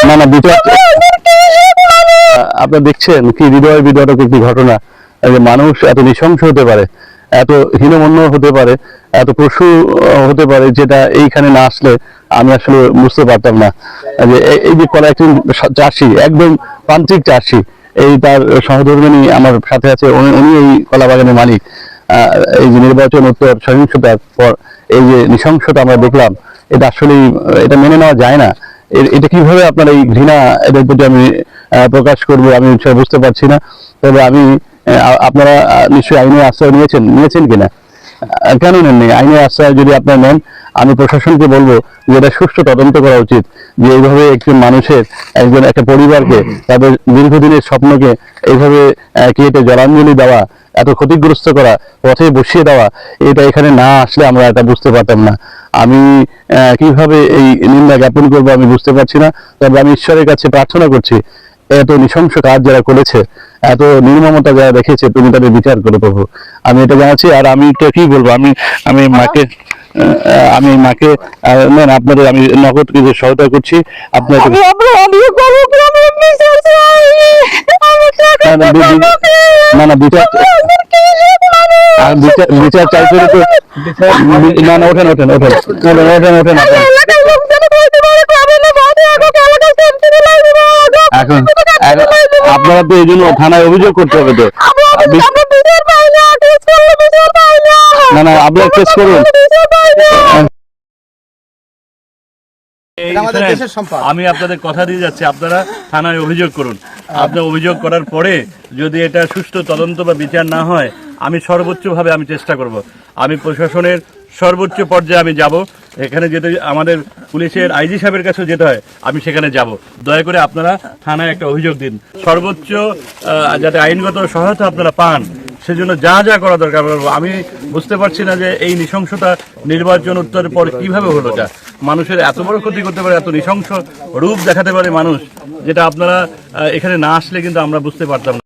না না বিচার আপনারা দেখছেন কি হৃদয় বিদারক একটি ঘটনা যে মানুষ এত নৃশংস হতে পারে, এত হীনমন্য হতে পারে, এত পশু হতে পারে, যেটা এইখানে না আসলে আমি আসলে বুঝতে পারতাম না। যে এই যে কলা একজন চাষি, একদম প্রান্তিক চাষি, এই তার সহধর্মিনী আমার সাথে আছে, উনি এই কলা বাগানের মালিক। এই যে নির্বাচন উত্তর সহিংসতার পর এই যে নৃশংসতা আমরা দেখলাম, এটা আসলেই এটা মেনে নেওয়া যায় না। এটা কিভাবে আপনার এই ঘৃণা এদের প্রতি আমি প্রকাশ করবো আমি বুঝতে পারছি না। তবে আমি আপনারা নিশ্চয়ই আইনের আশ্রয় নিয়েছেন কিনা? কেন নেননি? আইনের আশ্রয় যদি আপনারা নেন, আমি প্রশাসনকে বলবো যে এটা সুষ্ঠু তদন্ত করা উচিত, যে এইভাবে একজন মানুষের, একটা পরিবারকে, তাদের দীর্ঘদিনের স্বপ্নকে এইভাবে কেটে জলাঞ্জলি দেওয়া, এত ক্ষতিগ্রস্ত করা, পথে বসিয়ে দেওয়া, এটা এখানে না আসলে আমরা এটা বুঝতে পারতাম না। আমি কিভাবে এই নিন্দা জ্ঞাপন করবো আমি বুঝতে পারছি না। তবে আমি ঈশ্বরের কাছে প্রার্থনা করছি, এত নৃশংস কাজ যারা করেছে, এত নির্মমতা যারা দেখেছে, তুমি তাদের বিচার করো প্রভু। আমি এটা জানাচ্ছি। আর আমি তো কি বলবো, আমি মাকে নেন আপনাদের আমি নগদ কিছু সহায়তা করছি আপনাকে। না না বিচার বিচার চাইতে তো না না ওঠেন ওঠেন ওঠেন ওঠেন ওঠেন এখন আপনারা তো এই জন্য থানায় অভিযোগ করতে হবে তো। না না আপনারা কেস করুন। আমি আপনাদের কথা দিয়ে যাচ্ছি, আপনারা থানায় অভিযোগ করুন। আপনার অভিযোগ করার পরে যদি এটা সুষ্ঠু তদন্ত বা বিচার না হয়, আমি সর্বোচ্চভাবে আমি চেষ্টা করব। আমি প্রশাসনের সর্বোচ্চ পর্যায়ে আমি যাব। এখানে যেতে আমাদের পুলিশের আইজি সাহেবের কাছেও যেতে হয়, আমি সেখানে যাব। দয়া করে আপনারা থানায় একটা অভিযোগ দিন, সর্বোচ্চ যাতে আইনগত সহায়তা আপনারা পান, সেজন্য যা যা করা দরকার। আমি বুঝতে পারছি না যে এই নৃশংসতা নির্বাচন উত্তরের পর কিভাবে হলো, যা মানুষের এত বড় ক্ষতি করতে পারে, এত নৃশংস রূপ দেখাতে পারে মানুষ, যেটা আপনারা এখানে না আসলে কিন্তু আমরা বুঝতে পারতাম না।